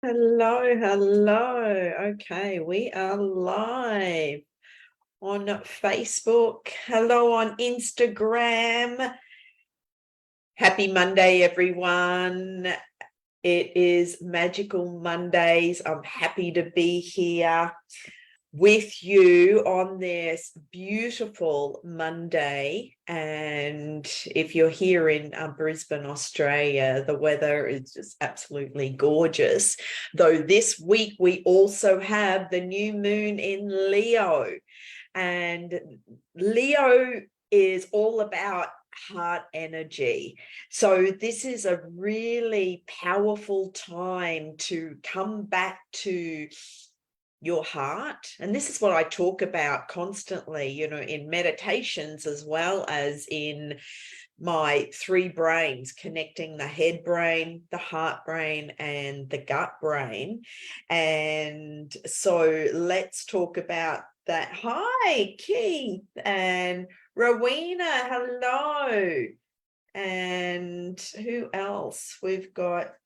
Hello, hello. Okay, we are live on Facebook. Hello on Instagram. Happy Monday, everyone. It is Magical Mondays. I'm happy to be here with you on this beautiful Monday. And if you're here in Brisbane, Australia, the weather is just absolutely gorgeous. Though this week we also have the new moon in Leo. And Leo is all about heart energy. So this is a really powerful time to come back to your heart. And this is what I talk about constantly, in meditations as well as in my three brains, connecting the head brain, the heart brain, and the gut brain. And so let's talk about that. Hi, Keith and Rowena. Hello. And who else? We've got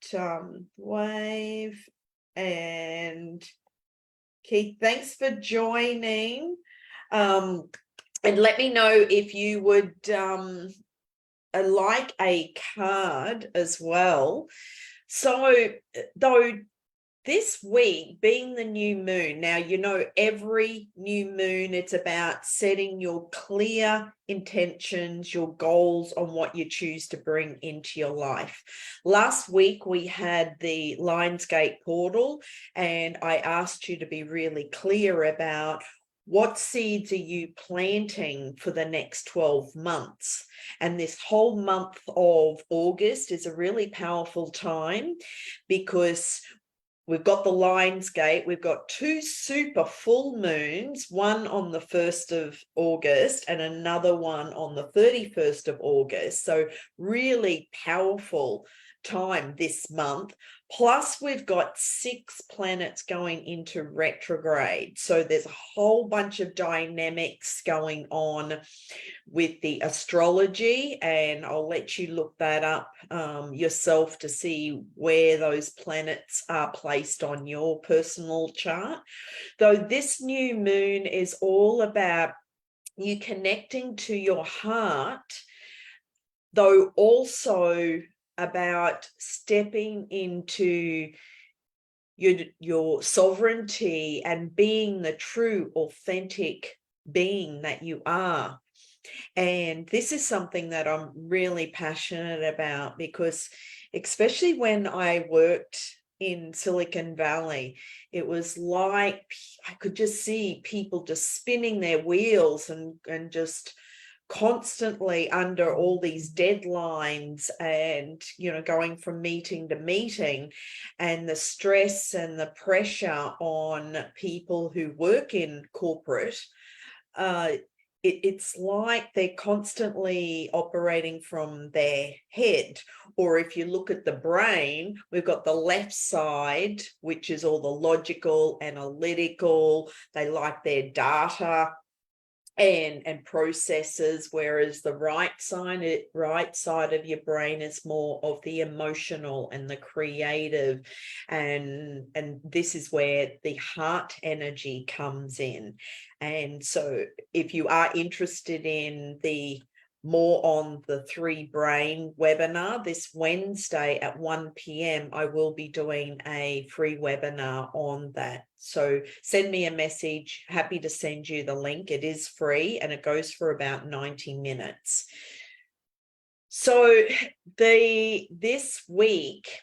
Wave and Keith, thanks for joining. And let me know if you would like a card as well. So, though this week being the new moon, now, every new moon, it's about setting your clear intentions, your goals on what you choose to bring into your life. Last week, we had the Lionsgate portal, and I asked you to be really clear about what seeds are you planting for the next 12 months? And this whole month of August is a really powerful time because we've got the Lionsgate, we've got two super full moons, one on the 1st of August and another one on the 31st of August. So really powerful time this month. Plus, we've got 6 planets going into retrograde. So there's a whole bunch of dynamics going on with the astrology, and I'll let you look that up yourself to see where those planets are placed on your personal chart. Though this new moon is all about you connecting to your heart, though also about stepping into your sovereignty and being the true, authentic being that you are. And this is something that I'm really passionate about because, especially when I worked in Silicon Valley, it was like I could just see people just spinning their wheels and just constantly under all these deadlines and going from meeting to meeting, and the stress and the pressure on people who work in corporate. It's like they're constantly operating from their head. Or if you look at the brain, we've got the left side, which is all the logical, analytical. They like their data and processes, whereas the right side of your brain is more of the emotional and the creative, and this is where the heart energy comes in. And so if you are interested in the more on the 3 brain webinar this Wednesday at 1 p.m, I will be doing a free webinar on that. So send me a message. Happy to send you the link. It is free and it goes for about 90 minutes. So this week,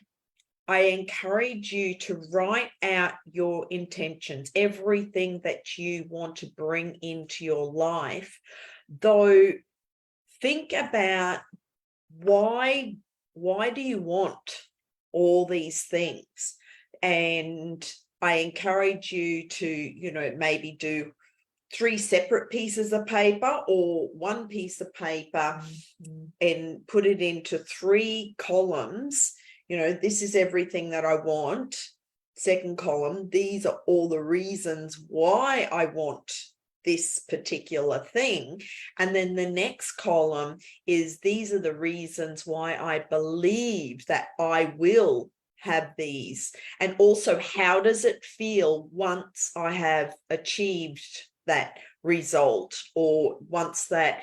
I encourage you to write out your intentions, everything that you want to bring into your life. Though think about why do you want all these things? And I encourage you to, maybe do 3 separate pieces of paper or 1 piece of paper and put it into 3 columns. This is everything that I want. Second column, these are all the reasons why I want this particular thing. And then the next column is these are the reasons why I believe that I will have these? And also, how does it feel once I have achieved that result, or once that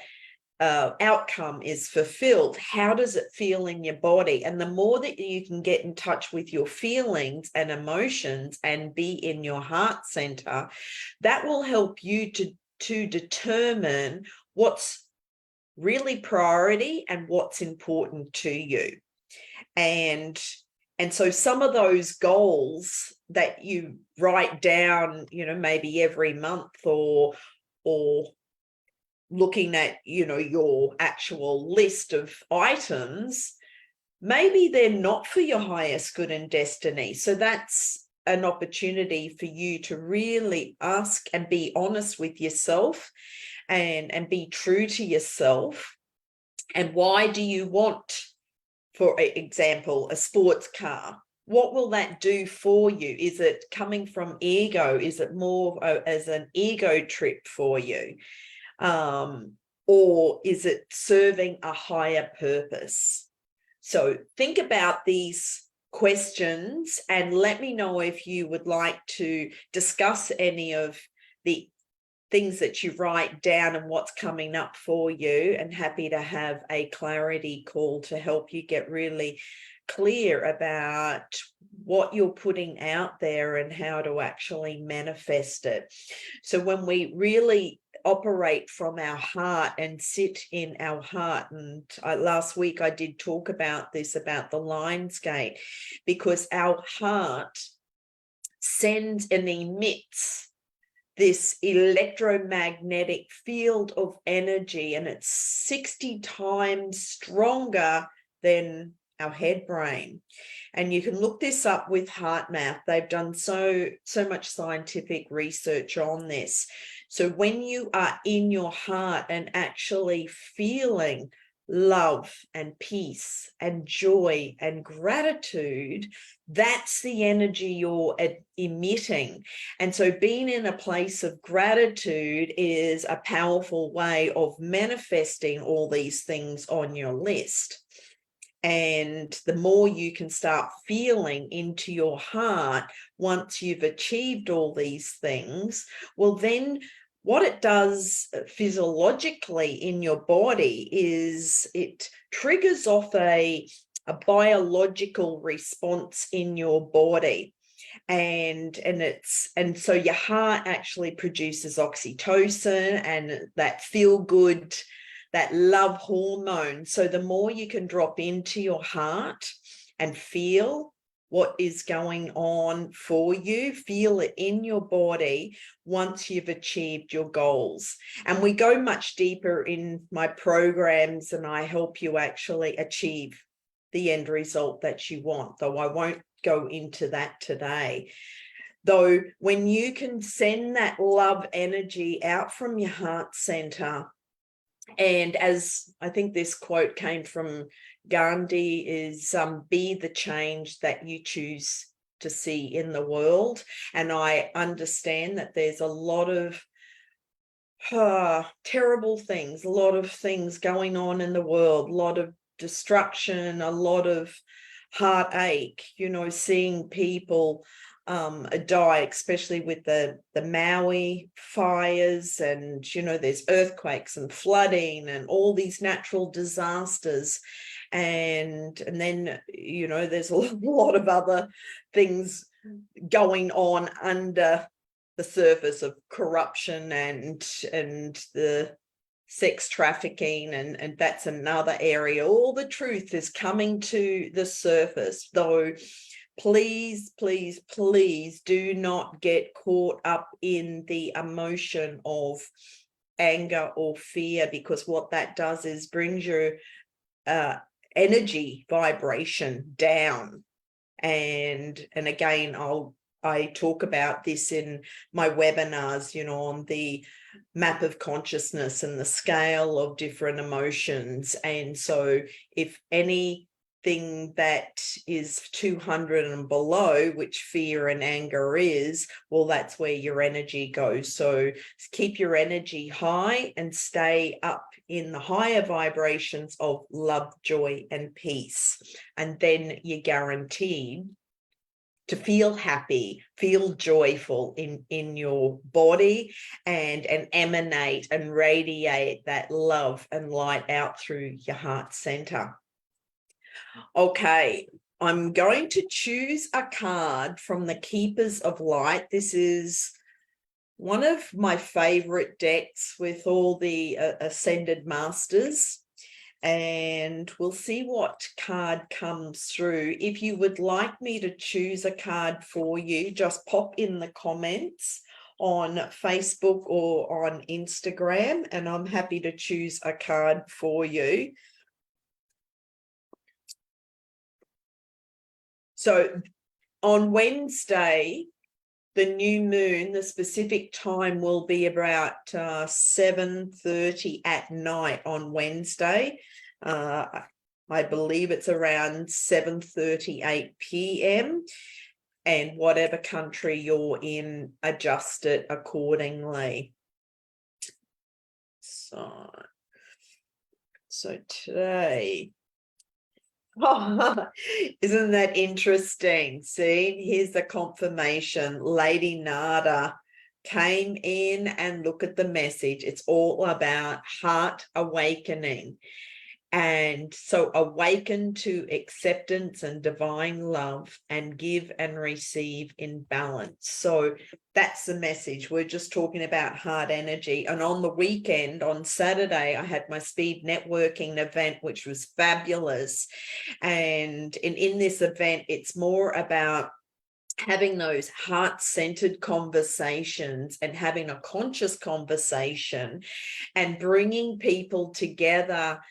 outcome is fulfilled? How does it feel in your body? And the more that you can get in touch with your feelings and emotions and be in your heart center, that will help you to determine what's really priority and what's important to you. And so some of those goals that you write down, maybe every month, or looking at, your actual list of items, maybe they're not for your highest good and destiny. So that's an opportunity for you to really ask and be honest with yourself, and be true to yourself. And why do you want, for example, a sports car? What will that do for you? Is it coming from ego? Is it more as an ego trip for you? Or is it serving a higher purpose? So think about these questions and let me know if you would like to discuss any of the things that you write down and what's coming up for you, and happy to have a clarity call to help you get really clear about what you're putting out there and how to actually manifest it. So when we really operate from our heart and sit in our heart, and last week I did talk about this, about the Lion's Gate, because our heart sends and emits this electromagnetic field of energy, and it's 60 times stronger than our head brain. And you can look this up with HeartMath. They've done so much scientific research on this. So when you are in your heart and actually feeling love and peace and joy and gratitude, that's the energy you're emitting. And so being in a place of gratitude is a powerful way of manifesting all these things on your list. And the more you can start feeling into your heart once you've achieved all these things, well, then what it does physiologically in your body is it triggers off a biological response in your body. And so your heart actually produces oxytocin and that feel good, that love hormone. So the more you can drop into your heart and feel what is going on for you, feel it in your body once you've achieved your goals. And we go much deeper in my programs, and I help you actually achieve the end result that you want, though I won't go into that today. Though when you can send that love energy out from your heart center, and as I think this quote came from Gandhi, is be the change that you choose to see in the world. And I understand that there's a lot of terrible things, a lot of things going on in the world, a lot of destruction, a lot of heartache, seeing people die, especially with the Maui fires, and there's earthquakes and flooding and all these natural disasters, and then there's a lot of other things going on under the surface of corruption and the sex trafficking, and that's another area. All the truth is coming to the surface, though. Please, please, please do not get caught up in the emotion of anger or fear, because what that does is brings your energy vibration down. And again, I talk about this in my webinars, on the map of consciousness and the scale of different emotions. And so if anything that is 200 and below, which fear and anger is, well, that's where your energy goes. So keep your energy high and stay up in the higher vibrations of love, joy, and peace. And then you're guaranteed to feel happy, feel joyful in your body, and emanate and radiate that love and light out through your heart center. Okay, I'm going to choose a card from the Keepers of Light. This is one of my favorite decks with all the Ascended Masters. And we'll see what card comes through. If you would like me to choose a card for you, just pop in the comments on Facebook or on Instagram, and I'm happy to choose a card for you. So on Wednesday, the new moon, the specific time will be about 7:30 at night on Wednesday. I believe it's around 7:38 p.m. And whatever country you're in, adjust it accordingly. So today... Oh, isn't that interesting? See, here's the confirmation. Lady Nada came in, and look at the message. It's all about heart awakening. And so awaken to acceptance and divine love, and give and receive in balance. So that's the message. We're just talking about heart energy. And on the weekend, on Saturday, I had my speed networking event, which was fabulous. And in this event, it's more about having those heart-centered conversations and having a conscious conversation and bringing people together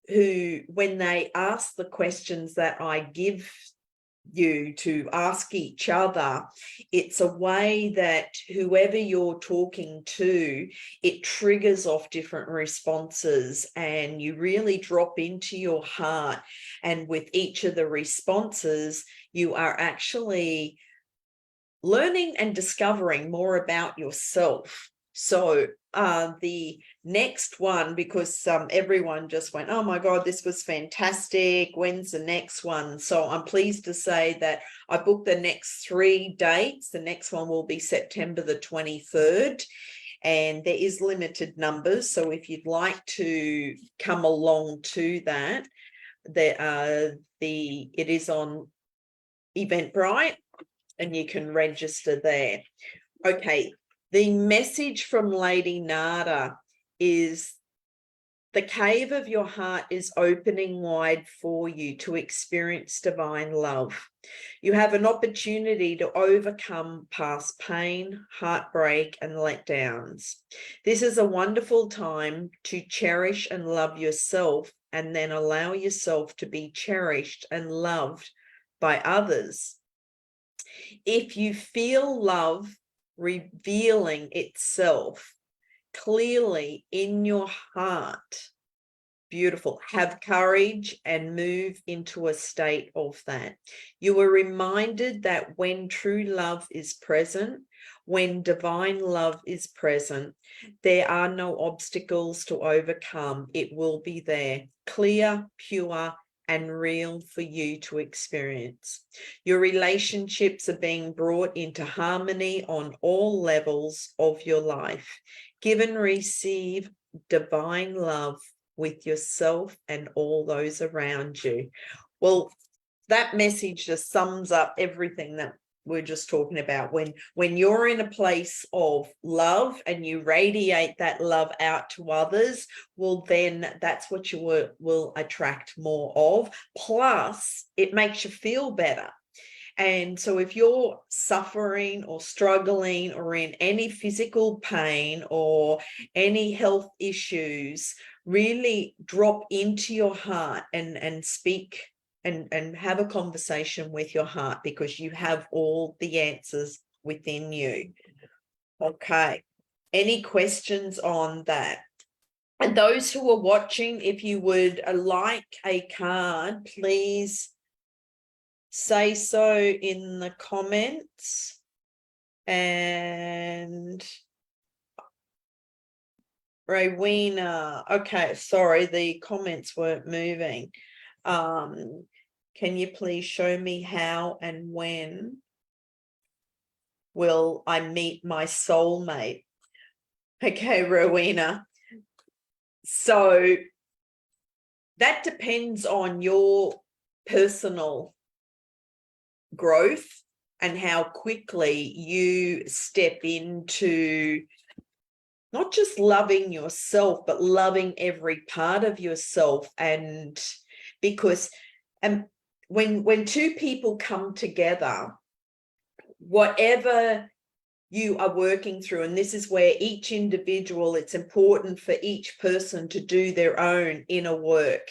who, when they ask the questions that I give you to ask each other, it's a way that whoever you're talking to, it triggers off different responses, and you really drop into your heart. And with each of the responses, you are actually learning and discovering more about yourself. So the next one, because everyone just went, oh my God, this was fantastic. When's the next one? So I'm pleased to say that I booked the next 3 dates. The next one will be September the 23rd. And there is limited numbers. So if you'd like to come along to that, it is on Eventbrite, and you can register there. Okay. The message from Lady Nada is the cave of your heart is opening wide for you to experience divine love. You have an opportunity to overcome past pain, heartbreak, and letdowns. This is a wonderful time to cherish and love yourself, and then allow yourself to be cherished and loved by others. If you feel love revealing itself clearly in your heart, beautiful. Have courage and move into a state of that. You are reminded that when true love is present, when divine love is present, there are no obstacles to overcome. It will be there, clear, pure, and real for you to experience. Your relationships are being brought into harmony on all levels of your life. Give and receive divine love with yourself and all those around you. Well, that message just sums up everything that we're just talking about. When you're in a place of love and you radiate that love out to others, well, then that's what you will attract more of. Plus, it makes you feel better. And so if you're suffering or struggling or in any physical pain or any health issues, really drop into your heart and speak and have a conversation with your heart, because you have all the answers within you. Okay. Any questions on that? And those who are watching, if you would like a card, please say so in the comments. And Rowena, okay, sorry, the comments weren't moving. Can you please show me how and when will I meet my soulmate? Okay, Rowena. So that depends on your personal growth and how quickly you step into not just loving yourself, but loving every part of yourself. And because when two people come together, whatever you are working through, and this is where each individual, it's important for each person to do their own inner work.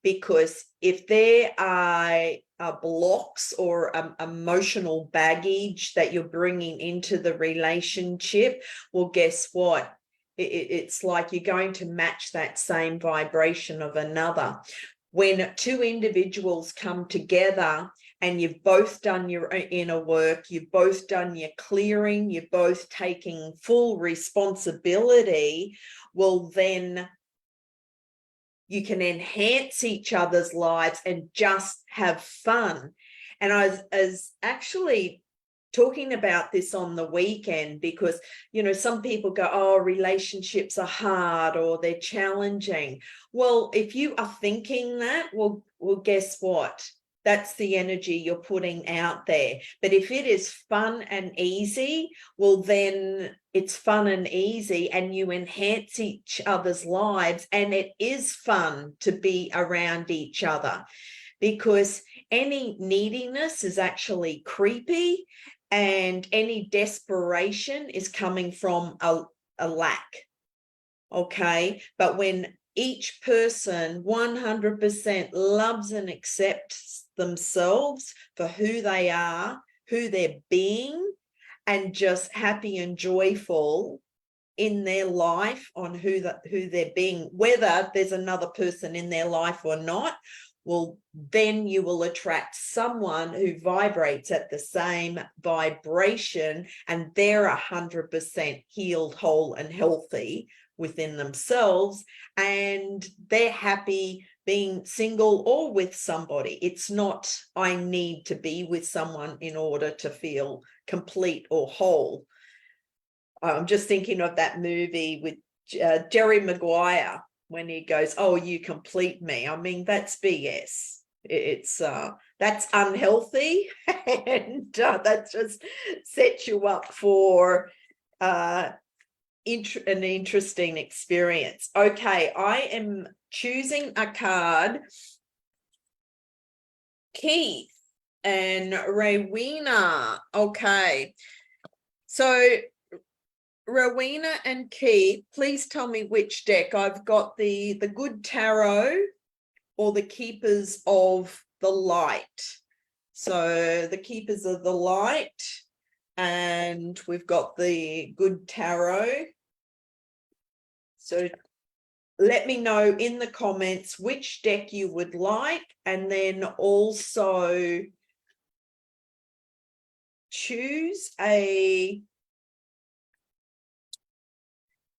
Because if there are blocks or emotional baggage that you're bringing into the relationship, well, guess what? It's like you're going to match that same vibration of another. When two individuals come together and you've both done your inner work, you've both done your clearing, you're both taking full responsibility, well, then you can enhance each other's lives and just have fun. And I was actually talking about this on the weekend because, you know, some people go, oh, relationships are hard or they're challenging. Well, if you are thinking that, well, guess what? That's the energy you're putting out there. But if it is fun and easy, well, then it's fun and easy and you enhance each other's lives. And it is fun to be around each other, because any neediness is actually creepy and any desperation is coming from a lack. Okay. But when each person 100% loves and accepts themselves for who they are, who they're being, and just happy and joyful in their life on who they're being, whether there's another person in their life or not, well, then you will attract someone who vibrates at the same vibration and they're 100% healed, whole, and healthy within themselves, and they're happy being single or with somebody. It's not, I need to be with someone in order to feel complete or whole. I'm just thinking of that movie with Jerry Maguire when he goes, oh, you complete me. I mean, that's BS. It's that's unhealthy, and that just sets you up for an interesting experience. Okay, I am choosing a card. Keith and Rowena. Okay, so Rowena and Keith, please tell me which deck. I've got the Good Tarot or the Keepers of the Light. So the Keepers of the Light, and we've got the Good Tarot. So let me know in the comments which deck you would like, and then also choose a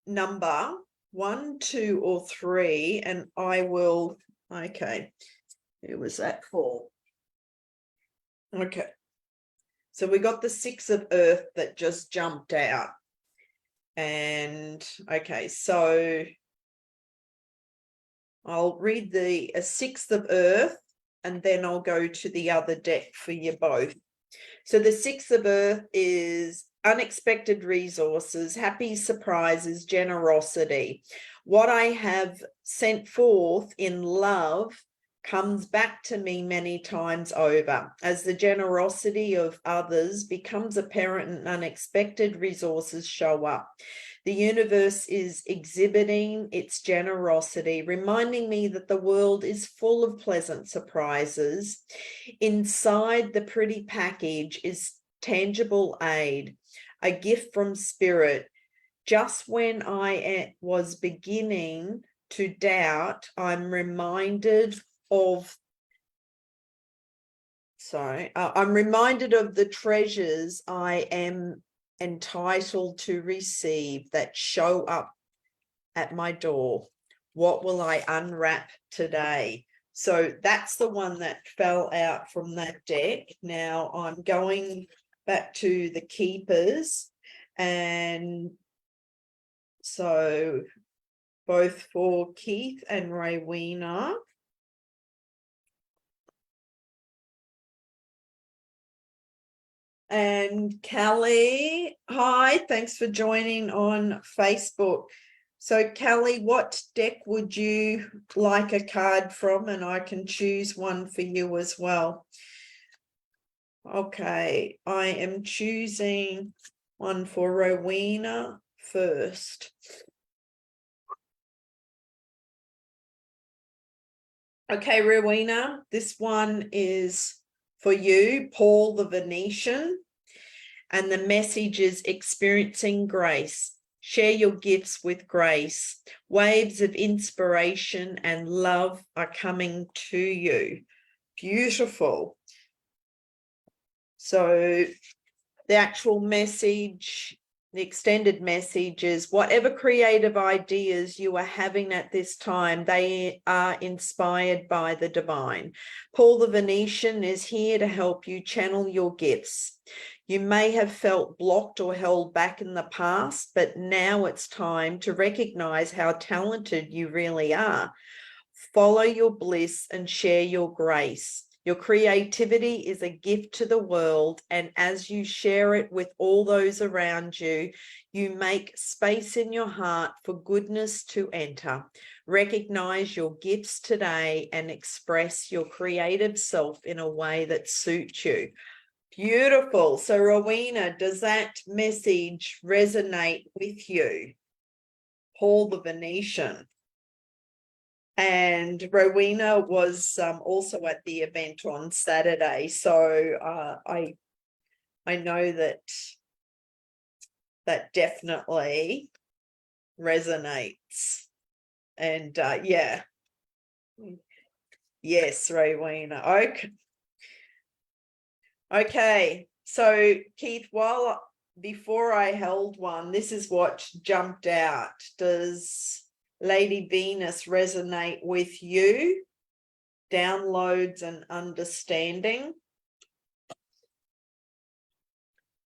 number 1, 2, or 3, and I will. Okay, who was that for? Okay, so we got the 6 of Earth that just jumped out, and okay, so I'll read the 6 of Earth and then I'll go to the other deck for you both. So the 6 of Earth is unexpected resources, happy surprises, generosity. What I have sent forth in love comes back to me many times over. As the generosity of others becomes apparent and unexpected resources show up. The universe is exhibiting its generosity, reminding me that the world is full of pleasant surprises. Inside the pretty package is tangible aid, a gift from spirit. Just when I was beginning to doubt, I'm reminded of the treasures I am entitled to receive that show up at my door. What will I unwrap today? So that's the one that fell out from that deck. Now I'm going back to the keepers. And so both for Keith and Rowena. And Kelly, hi, thanks for joining on Facebook. So Kelly, what deck would you like a card from? And I can choose one for you as well. Okay, I am choosing one for Rowena first. Okay, Rowena, this one is for you, Paul the Venetian. And the message is experiencing grace. Share your gifts with grace. Waves of inspiration and love are coming to you. Beautiful. So the actual message, the extended message is whatever creative ideas you are having at this time, they are inspired by the divine. Paul the Venetian is here to help you channel your gifts. You may have felt blocked or held back in the past, but now it's time to recognize how talented you really are. Follow your bliss and share your grace. Your creativity is a gift to the world, and as you share it with all those around you, you make space in your heart for goodness to enter. Recognize your gifts today and express your creative self in a way that suits you. Beautiful. So, Rowena, does that message resonate with you? Paul the Venetian. And Rowena was also at the event on Saturday. So I know that definitely resonates. And yeah. Yes, Rowena. Okay. Okay, so Keith, before I held one, this is what jumped out. Does Lady Venus resonate with you? Downloads and understanding.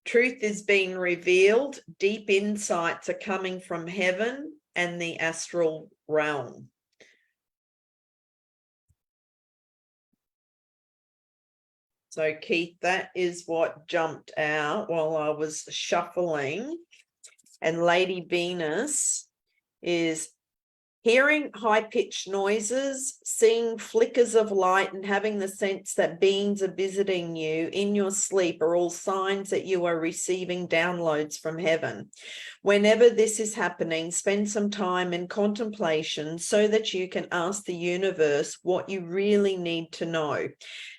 Truth is being revealed. Deep insights are coming from heaven and the astral realm. So, Keith, that is what jumped out while I was shuffling. And Lady Venus is hearing high-pitched noises, seeing flickers of light, and having the sense that beings are visiting you in your sleep are all signs that you are receiving downloads from heaven. Whenever this is happening, spend some time in contemplation so that you can ask the universe what you really need to know.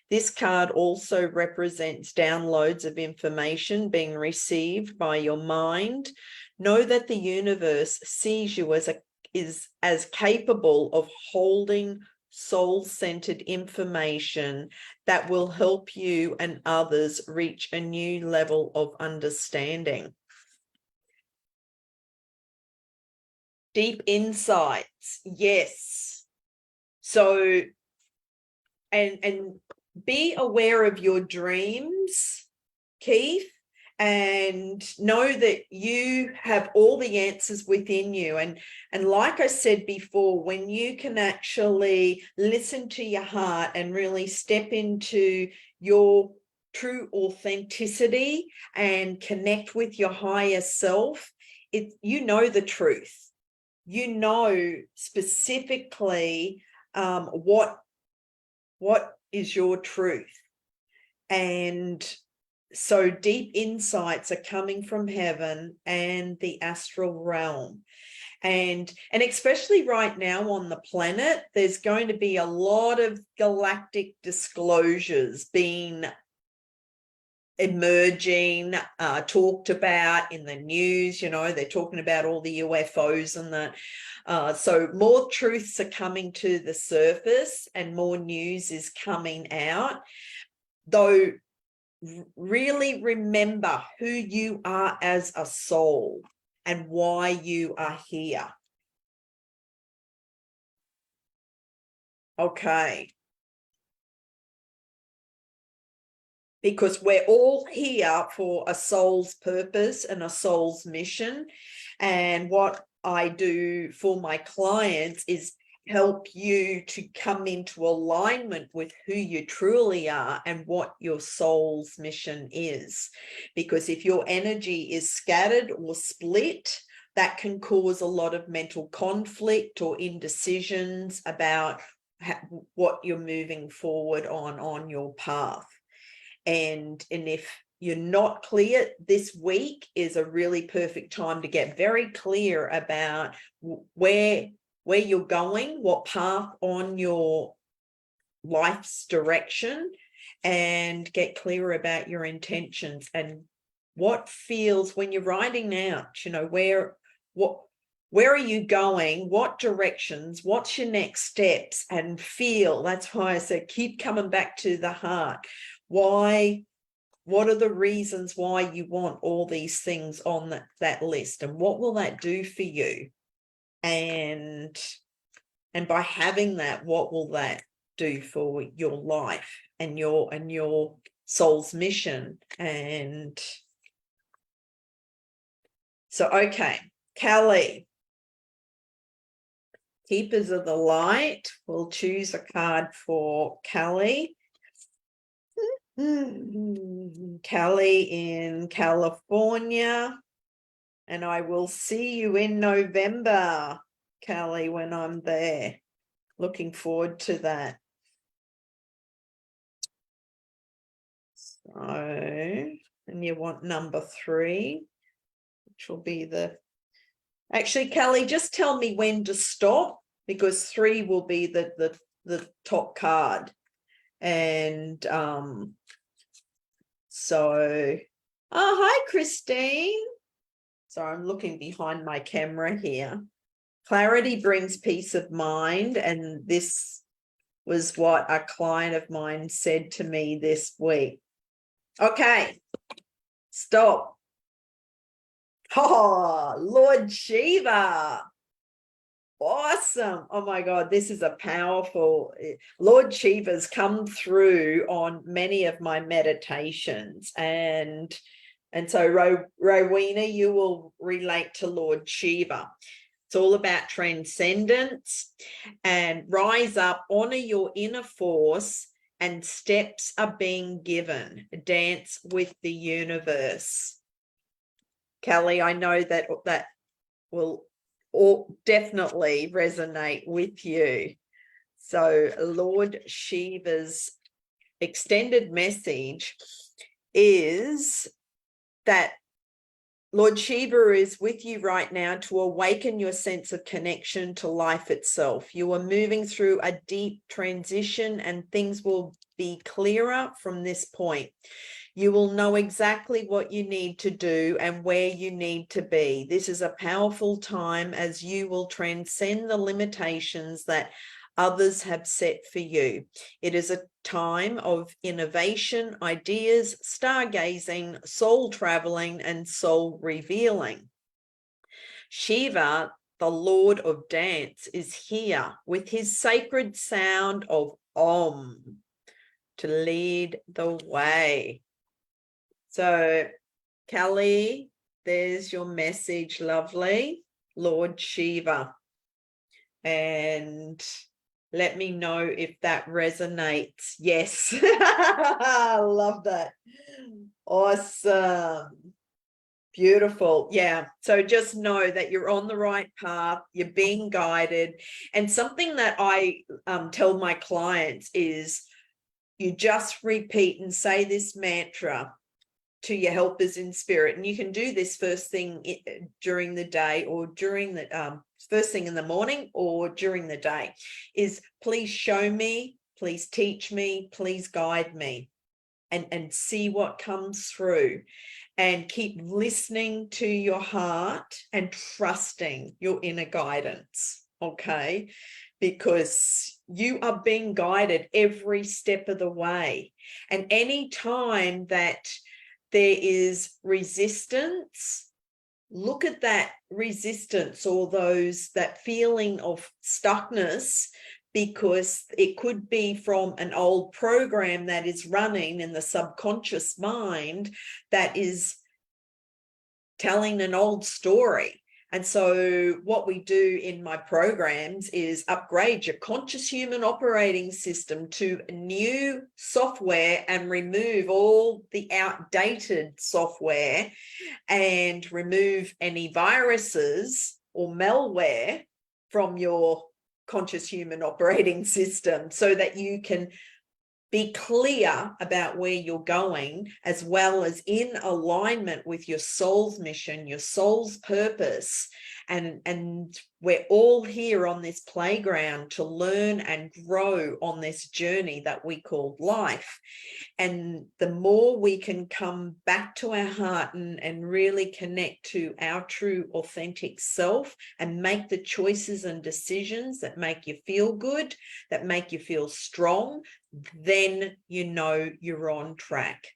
This card also represents downloads of information being received by your mind. Know that the universe sees you as capable of holding soul-centered information that will help you and others reach a new level of understanding. Deep insights, yes. So, and be aware of your dreams, Keith, and know that you have all the answers within you. And like I said before, when you can actually listen to your heart and really step into your true authenticity and connect with your higher self, you know the truth. You know specifically what is your truth. And so deep insights are coming from heaven and the astral realm. And especially right now on the planet, there's going to be a lot of galactic disclosures being emerging, talked about in the news. You know, they're talking about all the UFOs and that. So more truths are coming to the surface and more news is coming out. Though really remember who you are as a soul and why you are here. Okay. because we're all here for a soul's purpose and a soul's mission. And what I do for my clients is help you to come into alignment with who you truly are and what your soul's mission is. Because if your energy is scattered or split, that can cause a lot of mental conflict or indecisions about what you're moving forward on your path. And if you're not clear, this week is a really perfect time to get very clear about where you're going, what path on your life's direction, and get clear about your intentions and what feels when you're writing out, where are you going, what directions, what's your next steps, and feel. That's why I said keep coming back to the heart. Why? What are the reasons why you want all these things on that list, and what will that do for you? And by having that, what will that do for your life and your soul's mission? And so, okay, Kelly, Keepers of the Light. We'll choose a card for Kelly. Kelly in California. And I will see you in November, Kelly, when I'm there. Looking forward to that. So, and you want number 3, which will be actually, Kelly, just tell me when to stop, because 3 will be the top card. And so, hi, Christine. So I'm looking behind my camera here. Clarity brings peace of mind. And this was what a client of mine said to me this week. Okay, stop. Oh, Lord Shiva. Awesome. Oh my God, this is a powerful, Lord Shiva's come through on many of my meditations. And so Rowena, you will relate to Lord Shiva. It's all about transcendence and rise up, honor your inner force, and steps are being given. Dance with the universe. Kelly, I know that will definitely resonate with you. So Lord Shiva's extended message is that Lord Shiva is with you right now to awaken your sense of connection to life itself. You are moving through a deep transition and things will be clearer from this point. You will know exactly what you need to do and where you need to be. This is a powerful time as you will transcend the limitations that others have set for you. It is a time of innovation, ideas, stargazing, soul traveling, and soul revealing. Shiva, the Lord of Dance, is here with his sacred sound of Om to lead the way. So, Kelly, there's your message, lovely. Lord Shiva. And let me know if that resonates. Yes. I love that. Awesome. Beautiful. Yeah. So just know that you're on the right path. You're being guided. And something that I tell my clients is you just repeat and say this mantra to your helpers in spirit. And you can do this first thing during the day or during the first thing in the morning or during the day, is please show me, please teach me, please guide me, and see what comes through. And keep listening to your heart and trusting your inner guidance, okay? Because you are being guided every step of the way. And any time that there is resistance, look at that resistance or that feeling of stuckness because it could be from an old program that is running in the subconscious mind that is telling an old story. And so what we do in my programs is upgrade your conscious human operating system to new software and remove all the outdated software and remove any viruses or malware from your conscious human operating system so that you can be clear about where you're going, as well as in alignment with your soul's mission, your soul's purpose. And we're all here on this playground to learn and grow on this journey that we call life. And the more we can come back to our heart and really connect to our true authentic self and make the choices and decisions that make you feel good, that make you feel strong, then you know you're on track.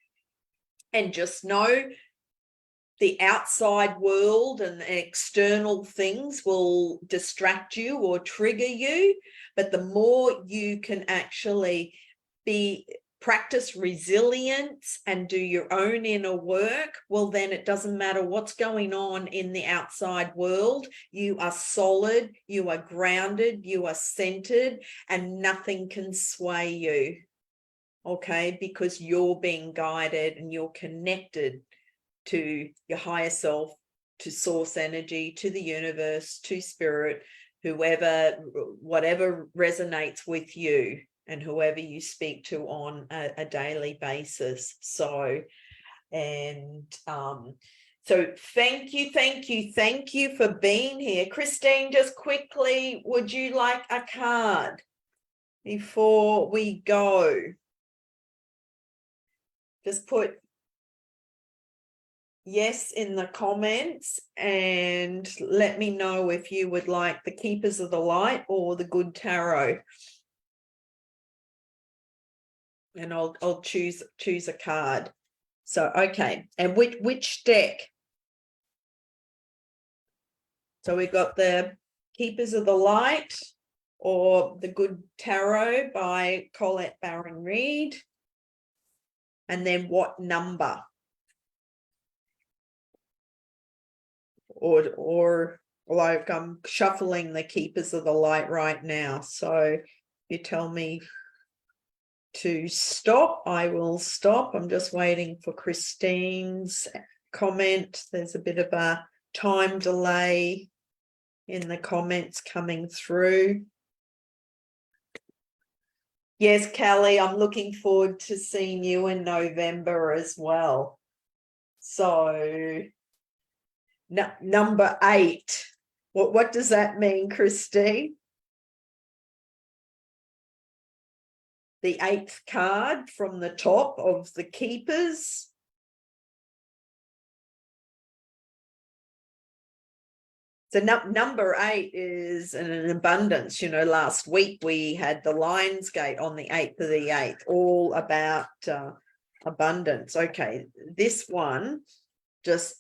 And just know the outside world and external things will distract you or trigger you, but the more you can actually practice resilience and do your own inner work, well, then it doesn't matter what's going on in the outside world. You are solid, you are grounded, you are centered, and nothing can sway you, okay? Because you're being guided and you're connected to your higher self, to source energy, to the universe, to spirit, whatever resonates with you, and whoever you speak to on a daily basis. So thank you for being here. Christine, just quickly, would you like a card before we go? Just put yes in the comments and let me know if you would like the Keepers of the Light or the Good Tarot. And I'll choose a card. So, okay. And which deck? So we've got the Keepers of the Light or the Good Tarot by Colette Baron Reid. And then what number? Or like I'm shuffling the Keepers of the Light right now. So you tell me to stop, I will stop. I'm just waiting for Christine's comment. There's a bit of a time delay in the comments coming through. Yes, Kelly, I'm looking forward to seeing you in November as well. So number 8. What does that mean, Christine? The 8th card from the top of the Keepers. So number 8 is an abundance. You know, last week we had the Lion's Gate on the 8th of the 8th, all about abundance. Okay, this one just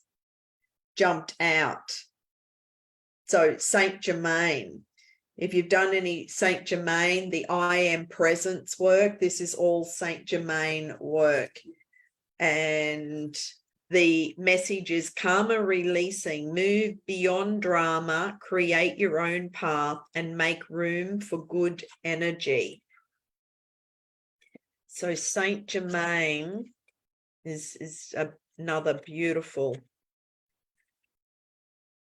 jumped out. So Saint Germain. If you've done any Saint Germain, the I Am Presence work, this is all Saint Germain work. And the message is karma releasing, move beyond drama, create your own path, and make room for good energy. So Saint Germain is another beautiful.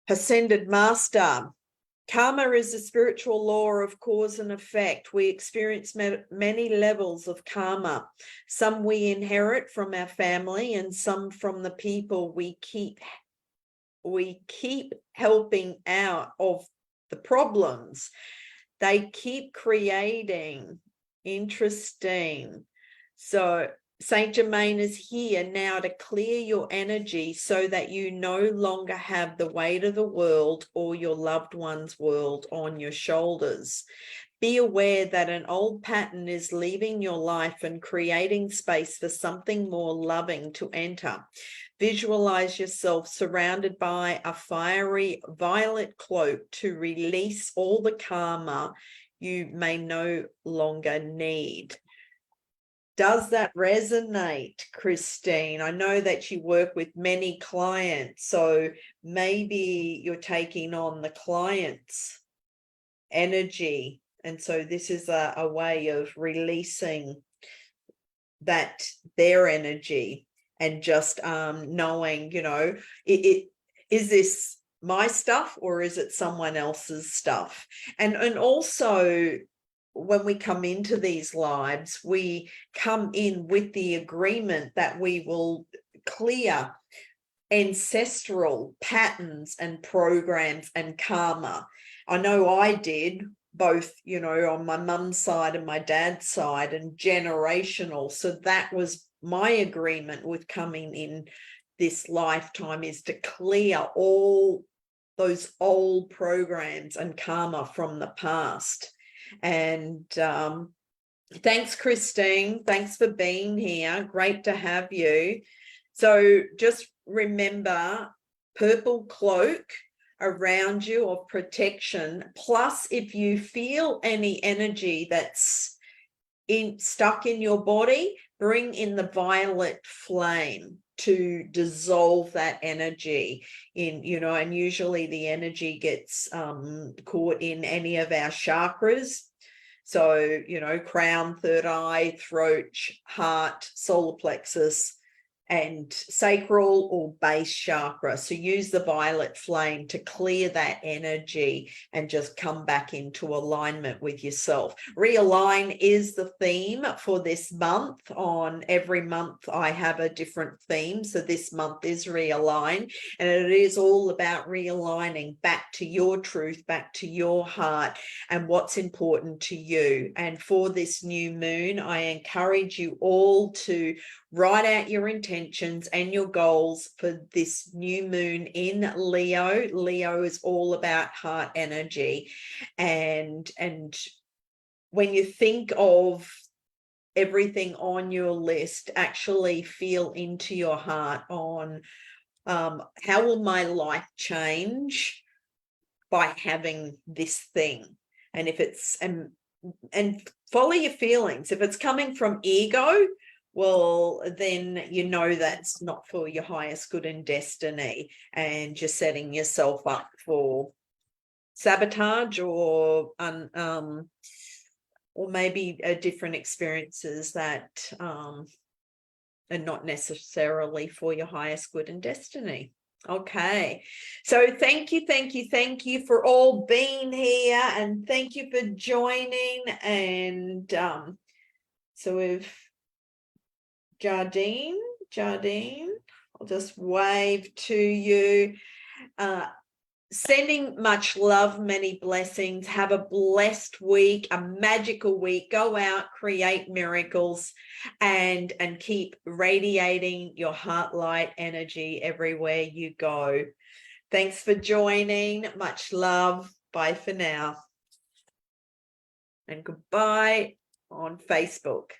Ascended Master. Karma is a spiritual law of cause and effect. We experience many levels of karma. Some we inherit from our family and some from the people we keep helping out of the problems. They keep creating. Interesting. So Saint Germain is here now to clear your energy so that you no longer have the weight of the world or your loved one's world on your shoulders. Be aware that an old pattern is leaving your life and creating space for something more loving to enter. Visualize yourself surrounded by a fiery violet cloak to release all the karma you may no longer need. Does that resonate, Christine? I know that you work with many clients, so maybe you're taking on the client's energy. And so this is a way of releasing that, their energy, and just knowing, is this my stuff or is it someone else's stuff? And also, when we come into these lives, we come in with the agreement that we will clear ancestral patterns and programs and karma. I know I did, both, on my mum's side and my dad's side, and generational. So that was my agreement with coming in this lifetime, is to clear all those old programs and karma from the past. And thanks, Christine. Thanks for being here. Great to have you. So just remember, purple cloak around you of protection. Plus, if you feel any energy that's stuck in your body, bring in the violet flame to dissolve that energy in, and usually the energy gets caught in any of our chakras. So, crown, third eye, throat, heart, solar plexus, and sacral or base chakra. So use the violet flame to clear that energy and just come back into alignment with yourself. Realign is the theme for this month. On every month, I have a different theme. So this month is realign, and it is all about realigning back to your truth, back to your heart, and what's important to you. And for this new moon, I encourage you all to write out your intentions and your goals for this new moon in Leo. Leo is all about heart energy. And when you think of everything on your list, actually feel into your heart on how will my life change by having this thing? And if it's and follow your feelings. If it's coming from ego, well, then that's not for your highest good and destiny, and you're setting yourself up for sabotage or maybe different experiences that are not necessarily for your highest good and destiny. Okay, so thank you for all being here, and thank you for joining. And so we've Jardine, I'll just wave to you. Sending much love, many blessings. Have a blessed week, a magical week. Go out, create miracles, and keep radiating your heart light energy everywhere you go. Thanks for joining. Much love. Bye for now. And goodbye on Facebook.